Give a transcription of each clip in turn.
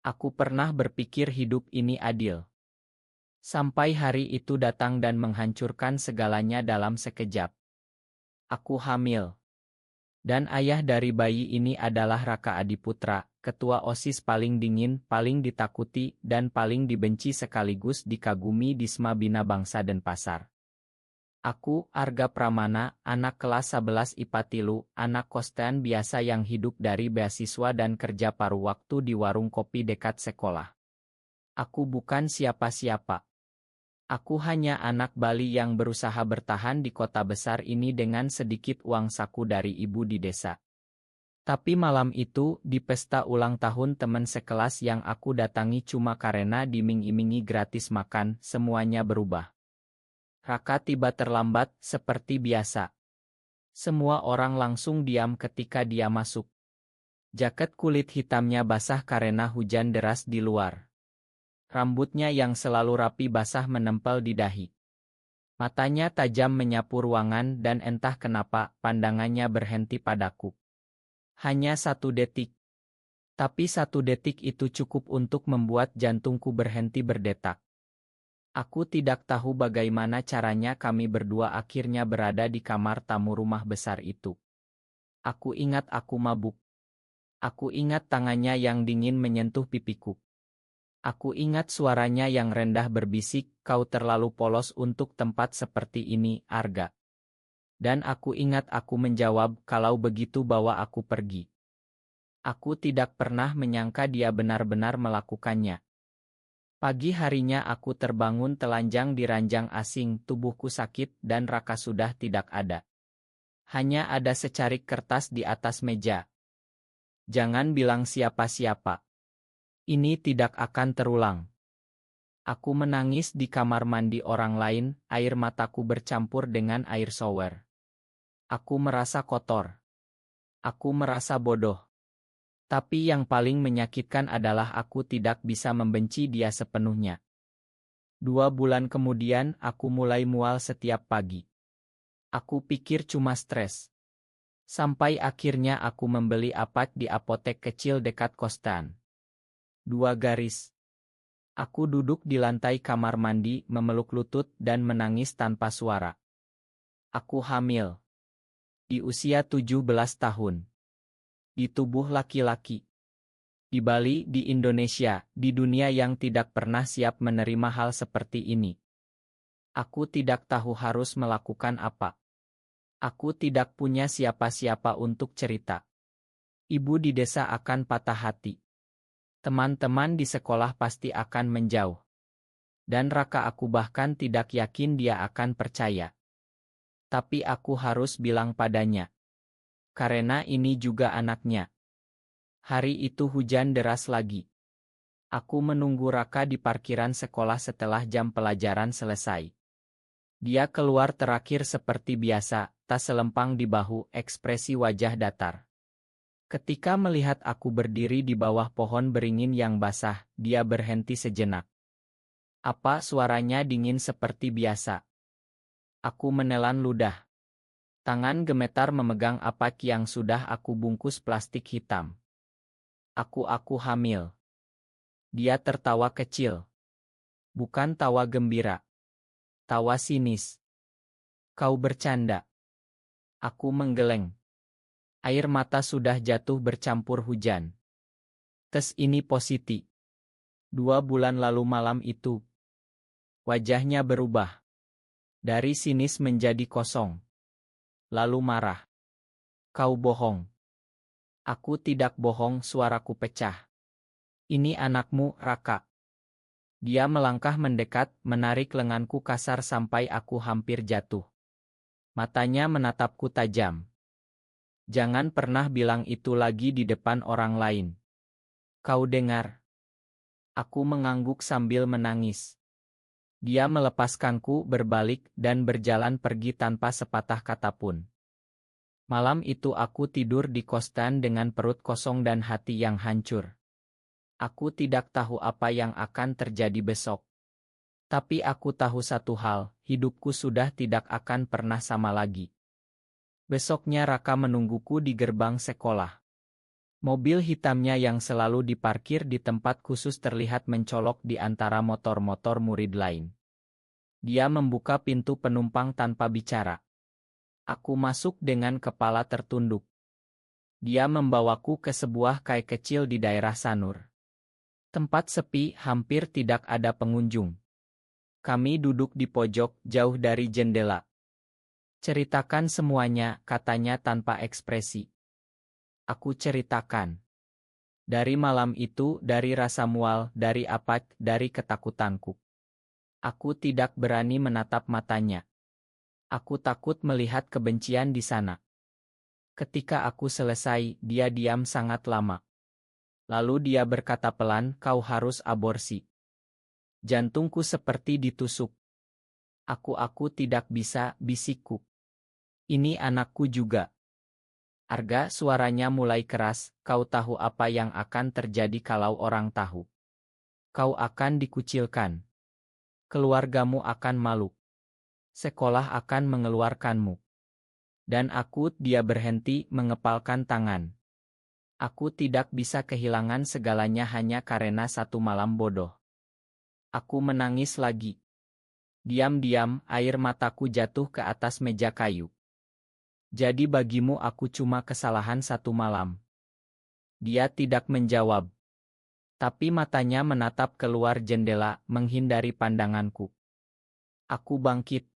Aku pernah berpikir hidup ini adil. Sampai hari itu datang dan menghancurkan segalanya dalam sekejap. Aku hamil. Dan ayah dari bayi ini adalah Raka Adiputra, ketua OSIS paling dingin, paling ditakuti, dan paling dibenci sekaligus dikagumi di Sma Bina Bangsa Denpasar. Aku, Arga Pramana, anak kelas 11 IPA 3, anak kostean biasa yang hidup dari beasiswa dan kerja paruh waktu di warung kopi dekat sekolah. Aku bukan siapa-siapa. Aku hanya anak Bali yang berusaha bertahan di kota besar ini dengan sedikit uang saku dari ibu di desa. Tapi malam itu, di pesta ulang tahun teman sekelas yang aku datangi cuma karena diming-imingi gratis makan, semuanya berubah. Raka tiba terlambat, seperti biasa. Semua orang langsung diam ketika dia masuk. Jaket kulit hitamnya basah karena hujan deras di luar. Rambutnya yang selalu rapi basah menempel di dahi. Matanya tajam menyapu ruangan dan entah kenapa pandangannya berhenti padaku. Hanya 1 detik. Tapi 1 detik itu cukup untuk membuat jantungku berhenti berdetak. Aku tidak tahu bagaimana caranya kami berdua akhirnya berada di kamar tamu rumah besar itu. Aku ingat aku mabuk. Aku ingat tangannya yang dingin menyentuh pipiku. Aku ingat suaranya yang rendah berbisik, "Kau terlalu polos untuk tempat seperti ini, Arga." Dan aku ingat aku menjawab, "Kalau begitu bawa aku pergi." Aku tidak pernah menyangka dia benar-benar melakukannya. Pagi harinya aku terbangun telanjang di ranjang asing, tubuhku sakit dan Raka sudah tidak ada. Hanya ada secarik kertas di atas meja. "Jangan bilang siapa-siapa. Ini tidak akan terulang." Aku menangis di kamar mandi orang lain, air mataku bercampur dengan air shower. Aku merasa kotor. Aku merasa bodoh. Tapi yang paling menyakitkan adalah aku tidak bisa membenci dia sepenuhnya. 2 bulan kemudian aku mulai mual setiap pagi. Aku pikir cuma stres. Sampai akhirnya aku membeli apat di apotek kecil dekat kosan. 2 garis. Aku duduk di lantai kamar mandi, memeluk lutut dan menangis tanpa suara. Aku hamil. Di usia 17 tahun. Di tubuh laki-laki. Di Bali, di Indonesia, di dunia yang tidak pernah siap menerima hal seperti ini. Aku tidak tahu harus melakukan apa. Aku tidak punya siapa-siapa untuk cerita. Ibu di desa akan patah hati. Teman-teman di sekolah pasti akan menjauh. Dan Raka aku bahkan tidak yakin dia akan percaya. Tapi aku harus bilang padanya. Karena ini juga anaknya. Hari itu hujan deras lagi. Aku menunggu Raka di parkiran sekolah setelah jam pelajaran selesai. Dia keluar terakhir seperti biasa, tas selempang di bahu, ekspresi wajah datar. Ketika melihat aku berdiri di bawah pohon beringin yang basah, dia berhenti sejenak. Apa suaranya dingin seperti biasa? Aku menelan ludah. Tangan gemetar memegang apak yang sudah aku bungkus plastik hitam. Aku hamil. Dia tertawa kecil. Bukan tawa gembira. Tawa sinis. Kau bercanda. Aku menggeleng. Air mata sudah jatuh bercampur hujan. Tes ini positif. 2 bulan lalu malam itu. Wajahnya berubah. Dari sinis menjadi kosong. Lalu marah. Kau bohong. Aku tidak bohong, suaraku pecah. Ini anakmu, Raka. Dia melangkah mendekat, menarik lenganku kasar sampai aku hampir jatuh. Matanya menatapku tajam. Jangan pernah bilang itu lagi di depan orang lain. Kau dengar? Aku mengangguk sambil menangis. Dia melepaskanku, berbalik, dan berjalan pergi tanpa sepatah kata pun. Malam itu aku tidur di kosan dengan perut kosong dan hati yang hancur. Aku tidak tahu apa yang akan terjadi besok. Tapi aku tahu satu hal, hidupku sudah tidak akan pernah sama lagi. Besoknya Raka menungguku di gerbang sekolah. Mobil hitamnya yang selalu diparkir di tempat khusus terlihat mencolok di antara motor-motor murid lain. Dia membuka pintu penumpang tanpa bicara. Aku masuk dengan kepala tertunduk. Dia membawaku ke sebuah kai kecil di daerah Sanur. Tempat sepi, hampir tidak ada pengunjung. Kami duduk di pojok, jauh dari jendela. Ceritakan semuanya, katanya tanpa ekspresi. Aku ceritakan. Dari malam itu, dari rasa mual, dari apat, dari ketakutanku. Aku tidak berani menatap matanya. Aku takut melihat kebencian di sana. Ketika aku selesai, dia diam sangat lama. Lalu dia berkata pelan, "Kau harus aborsi." Jantungku seperti ditusuk. Aku tidak bisa, bisikku. Ini anakku juga. Arga, suaranya mulai keras, kau tahu apa yang akan terjadi kalau orang tahu. Kau akan dikucilkan. Keluargamu akan malu. Sekolah akan mengeluarkanmu. Dan dia berhenti, mengepalkan tangan. Aku tidak bisa kehilangan segalanya hanya karena satu malam bodoh. Aku menangis lagi. Diam-diam, air mataku jatuh ke atas meja kayu. Jadi bagimu aku cuma kesalahan satu malam. Dia tidak menjawab. Tapi matanya menatap keluar jendela, menghindari pandanganku. Aku bangkit.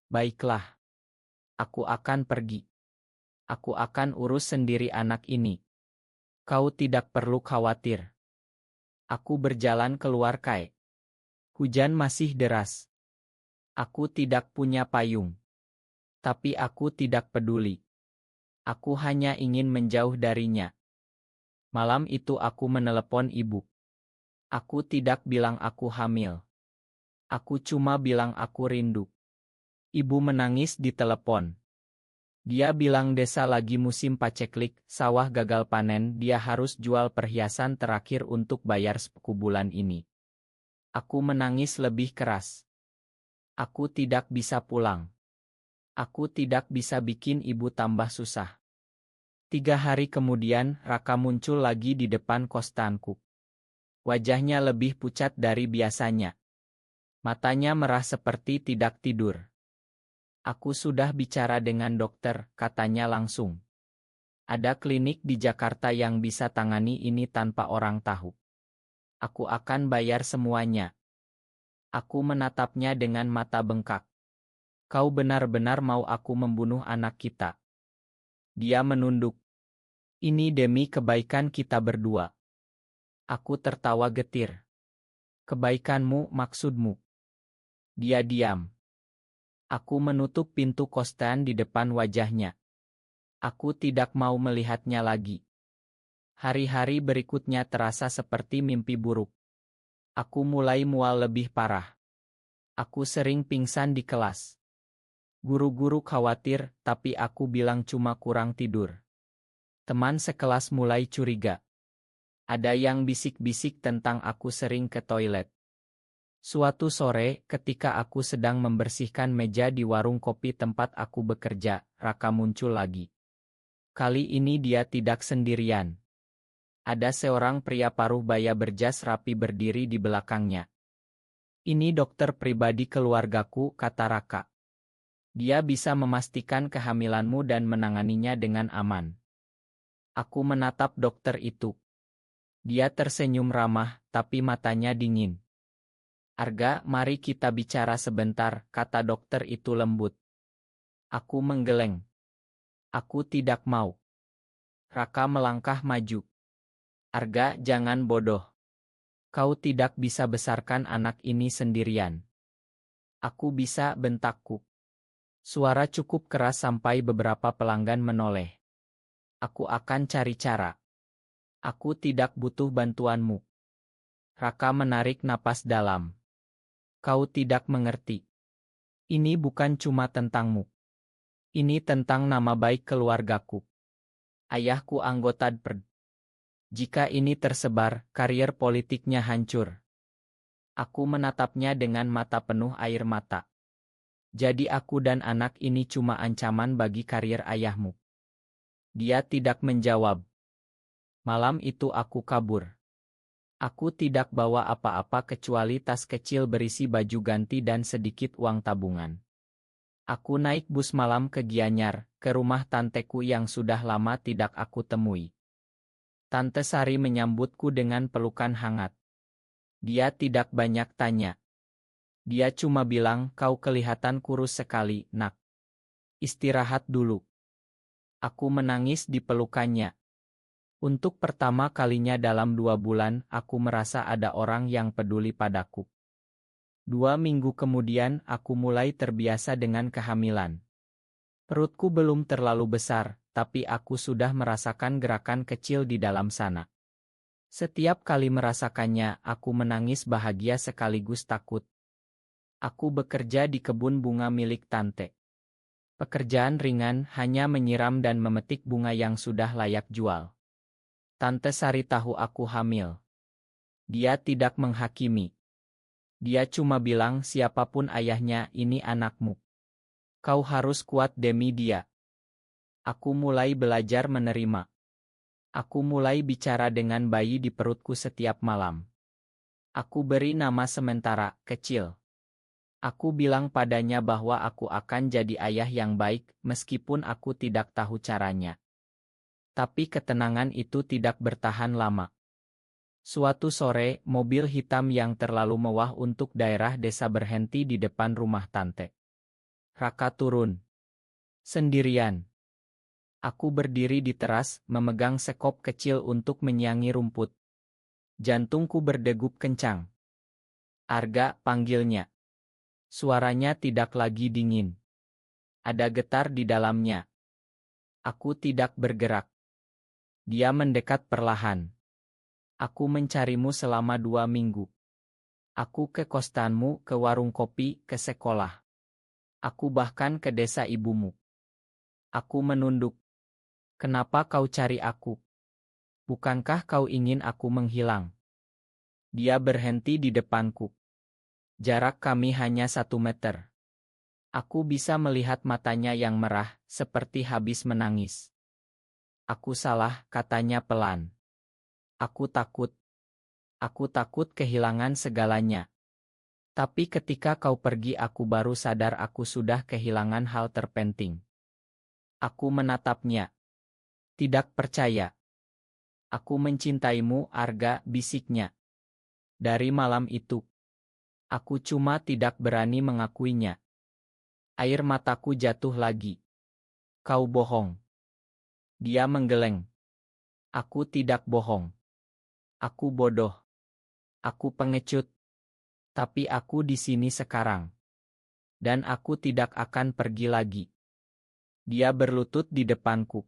Baiklah. Aku akan pergi. Aku akan urus sendiri anak ini. Kau tidak perlu khawatir. Aku berjalan keluar kai. Hujan masih deras. Aku tidak punya payung. Tapi aku tidak peduli. Aku hanya ingin menjauh darinya. Malam itu aku menelepon ibu. Aku tidak bilang aku hamil. Aku cuma bilang aku rindu. Ibu menangis di telepon. Dia bilang desa lagi musim paceklik, sawah gagal panen, dia harus jual perhiasan terakhir untuk bayar sepeku bulan ini. Aku menangis lebih keras. Aku tidak bisa pulang. Aku tidak bisa bikin ibu tambah susah. 3 hari kemudian, Raka muncul lagi di depan kostanku. Wajahnya lebih pucat dari biasanya. Matanya merah seperti tidak tidur. Aku sudah bicara dengan dokter, katanya langsung. Ada klinik di Jakarta yang bisa tangani ini tanpa orang tahu. Aku akan bayar semuanya. Aku menatapnya dengan mata bengkak. Kau benar-benar mau aku membunuh anak kita? Dia menunduk. Ini demi kebaikan kita berdua. Aku tertawa getir. Kebaikanmu, maksudmu? Dia diam. Aku menutup pintu kosan di depan wajahnya. Aku tidak mau melihatnya lagi. Hari-hari berikutnya terasa seperti mimpi buruk. Aku mulai mual lebih parah. Aku sering pingsan di kelas. Guru-guru khawatir, tapi aku bilang cuma kurang tidur. Teman sekelas mulai curiga. Ada yang bisik-bisik tentang aku sering ke toilet. Suatu sore, ketika aku sedang membersihkan meja di warung kopi tempat aku bekerja, Raka muncul lagi. Kali ini dia tidak sendirian. Ada seorang pria paruh baya berjas rapi berdiri di belakangnya. Ini dokter pribadi keluargaku, kata Raka. Dia bisa memastikan kehamilanmu dan menanganinya dengan aman. Aku menatap dokter itu. Dia tersenyum ramah, tapi matanya dingin. Arga, mari kita bicara sebentar, kata dokter itu lembut. Aku menggeleng. Aku tidak mau. Raka melangkah maju. Arga, jangan bodoh. Kau tidak bisa besarkan anak ini sendirian. Aku bisa, bentakku. Suara cukup keras sampai beberapa pelanggan menoleh. Aku akan cari cara. Aku tidak butuh bantuanmu. Raka menarik napas dalam. Kau tidak mengerti. Ini bukan cuma tentangmu. Ini tentang nama baik keluargaku. Ayahku anggota DPRD. Jika ini tersebar, karier politiknya hancur. Aku menatapnya dengan mata penuh air mata. Jadi aku dan anak ini cuma ancaman bagi karier ayahmu. Dia tidak menjawab. Malam itu aku kabur. Aku tidak bawa apa-apa kecuali tas kecil berisi baju ganti dan sedikit uang tabungan. Aku naik bus malam ke Gianyar, ke rumah tanteku yang sudah lama tidak aku temui. Tante Sari menyambutku dengan pelukan hangat. Dia tidak banyak tanya. Dia cuma bilang, "Kau kelihatan kurus sekali, Nak. Istirahat dulu." Aku menangis di pelukannya. Untuk pertama kalinya dalam 2 bulan, aku merasa ada orang yang peduli padaku. 2 minggu kemudian, aku mulai terbiasa dengan kehamilan. Perutku belum terlalu besar, tapi aku sudah merasakan gerakan kecil di dalam sana. Setiap kali merasakannya, aku menangis bahagia sekaligus takut. Aku bekerja di kebun bunga milik tante. Pekerjaan ringan hanya menyiram dan memetik bunga yang sudah layak jual. Tante Sari tahu aku hamil. Dia tidak menghakimi. Dia cuma bilang, "Siapapun ayahnya, ini anakmu. Kau harus kuat demi dia." Aku mulai belajar menerima. Aku mulai bicara dengan bayi di perutku setiap malam. Aku beri nama sementara, Kecil. Aku bilang padanya bahwa aku akan jadi ayah yang baik, meskipun aku tidak tahu caranya. Tapi ketenangan itu tidak bertahan lama. Suatu sore, mobil hitam yang terlalu mewah untuk daerah desa berhenti di depan rumah tante. Raka turun. Sendirian. Aku berdiri di teras, memegang sekop kecil untuk menyiangi rumput. Jantungku berdegup kencang. "Arga," panggilnya. Suaranya tidak lagi dingin. Ada getar di dalamnya. Aku tidak bergerak. Dia mendekat perlahan. "Aku mencarimu selama 2 minggu. Aku ke kostanmu, ke warung kopi, ke sekolah. Aku bahkan ke desa ibumu." Aku menunduk. "Kenapa kau cari aku? Bukankah kau ingin aku menghilang?" Dia berhenti di depanku. Jarak kami hanya 1 meter. Aku bisa melihat matanya yang merah, seperti habis menangis. "Aku salah," katanya pelan. "Aku takut. Aku takut kehilangan segalanya. Tapi ketika kau pergi aku baru sadar aku sudah kehilangan hal terpenting." Aku menatapnya. Tidak percaya. "Aku mencintaimu, Arga," bisiknya. Dari malam itu, aku cuma tidak berani mengakuinya. Air mataku jatuh lagi. "Kau bohong." Dia menggeleng. "Aku tidak bohong. Aku bodoh. Aku pengecut. Tapi aku di sini sekarang. Dan aku tidak akan pergi lagi." Dia berlutut di depanku.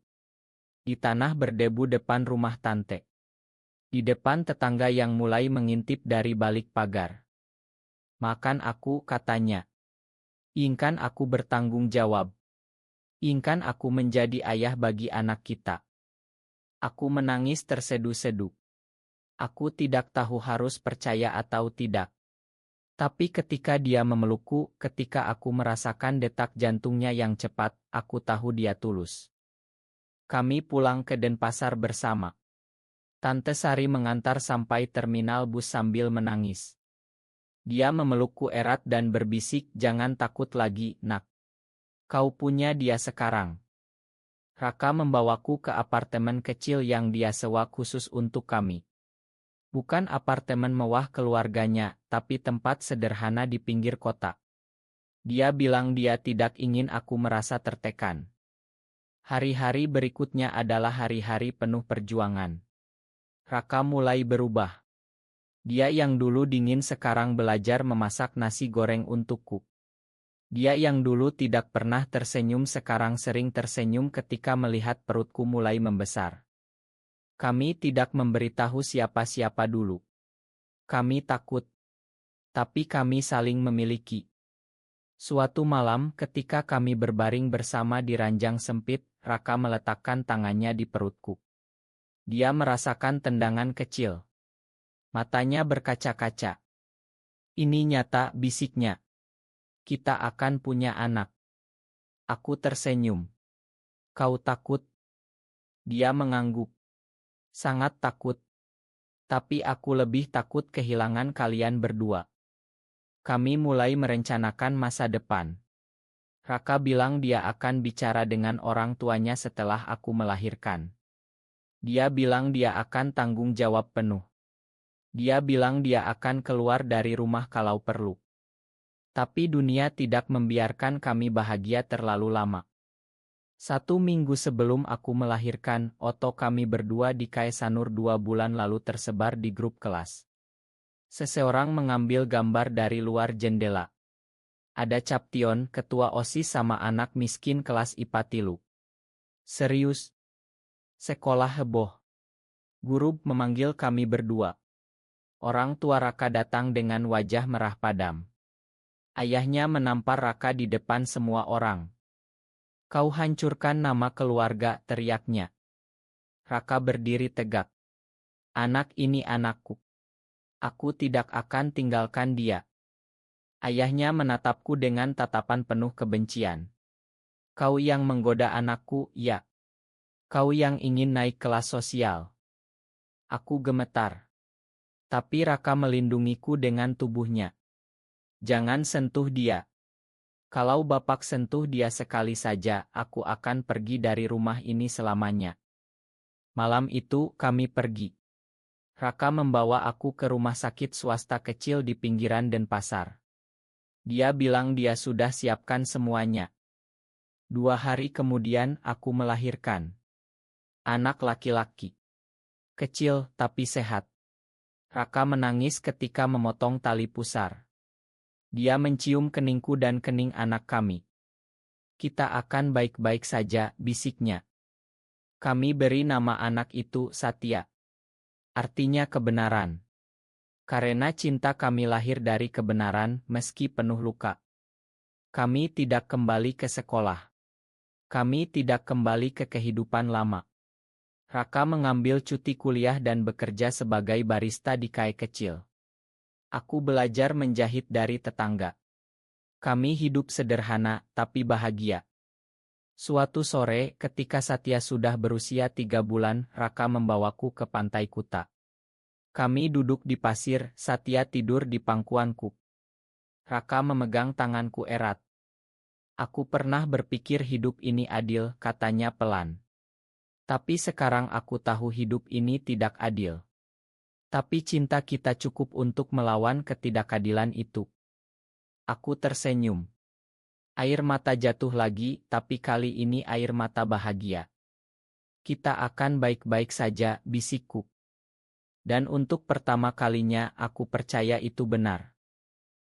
Di tanah berdebu depan rumah tante. Di depan tetangga yang mulai mengintip dari balik pagar. "Makan aku," katanya. "Inginkan aku bertanggung jawab. Inginkan aku menjadi ayah bagi anak kita." Aku menangis tersedu-sedu. Aku tidak tahu harus percaya atau tidak. Tapi ketika dia memelukku, ketika aku merasakan detak jantungnya yang cepat, aku tahu dia tulus. Kami pulang ke Denpasar bersama. Tante Sari mengantar sampai terminal bus sambil menangis. Dia memelukku erat dan berbisik, "Jangan takut lagi, Nak. Kau punya dia sekarang." Raka membawaku ke apartemen kecil yang dia sewa khusus untuk kami. Bukan apartemen mewah keluarganya, tapi tempat sederhana di pinggir kota. Dia bilang dia tidak ingin aku merasa tertekan. Hari-hari berikutnya adalah hari-hari penuh perjuangan. Raka mulai berubah. Dia yang dulu dingin sekarang belajar memasak nasi goreng untukku. Dia yang dulu tidak pernah tersenyum sekarang sering tersenyum ketika melihat perutku mulai membesar. Kami tidak memberitahu siapa-siapa dulu. Kami takut. Tapi kami saling memiliki. Suatu malam ketika kami berbaring bersama di ranjang sempit, Raka meletakkan tangannya di perutku. Dia merasakan tendangan kecil. Matanya berkaca-kaca. "Ini nyata," bisiknya. "Kita akan punya anak." Aku tersenyum. "Kau takut?" Dia mengangguk. Sangat takut. Tapi aku lebih takut kehilangan kalian berdua. Kami mulai merencanakan masa depan. Raka bilang dia akan bicara dengan orang tuanya setelah aku melahirkan. Dia bilang dia akan tanggung jawab penuh. Dia bilang dia akan keluar dari rumah kalau perlu. Tapi dunia tidak membiarkan kami bahagia terlalu lama. 1 minggu sebelum aku melahirkan, foto kami berdua di Kaisanur 2 bulan lalu tersebar di grup kelas. Seseorang mengambil gambar dari luar jendela. Ada Caption, ketua OSIS sama anak miskin kelas IPA tilu. Serius? Sekolah heboh. Guru memanggil kami berdua. Orang tua Raka datang dengan wajah merah padam. Ayahnya menampar Raka di depan semua orang. Kau hancurkan nama keluarga, teriaknya. Raka berdiri tegak. Anak ini anakku. Aku tidak akan tinggalkan dia. Ayahnya menatapku dengan tatapan penuh kebencian. Kau yang menggoda anakku, ya. Kau yang ingin naik kelas sosial. Aku gemetar. Tapi Raka melindungiku dengan tubuhnya. Jangan sentuh dia. Kalau Bapak sentuh dia sekali saja, aku akan pergi dari rumah ini selamanya. Malam itu, kami pergi. Raka membawa aku ke rumah sakit swasta kecil di pinggiran Denpasar. Dia bilang dia sudah siapkan semuanya. 2 hari kemudian, aku melahirkan. Anak laki-laki. Kecil, tapi sehat. Raka menangis ketika memotong tali pusar. Dia mencium keningku dan kening anak kami. Kita akan baik-baik saja, bisiknya. Kami beri nama anak itu Satya. Artinya kebenaran. Karena cinta kami lahir dari kebenaran, meski penuh luka. Kami tidak kembali ke sekolah. Kami tidak kembali ke kehidupan lama. Raka mengambil cuti kuliah dan bekerja sebagai barista di kai kecil. Aku belajar menjahit dari tetangga. Kami hidup sederhana, tapi bahagia. Suatu sore, ketika Satya sudah berusia 3 bulan, Raka membawaku ke pantai Kuta. Kami duduk di pasir, Satya tidur di pangkuanku. Raka memegang tanganku erat. Aku pernah berpikir hidup ini adil, katanya pelan. Tapi sekarang aku tahu hidup ini tidak adil. Tapi cinta kita cukup untuk melawan ketidakadilan itu. Aku tersenyum. Air mata jatuh lagi, tapi kali ini air mata bahagia. Kita akan baik-baik saja, bisikku. Dan untuk pertama kalinya aku percaya itu benar.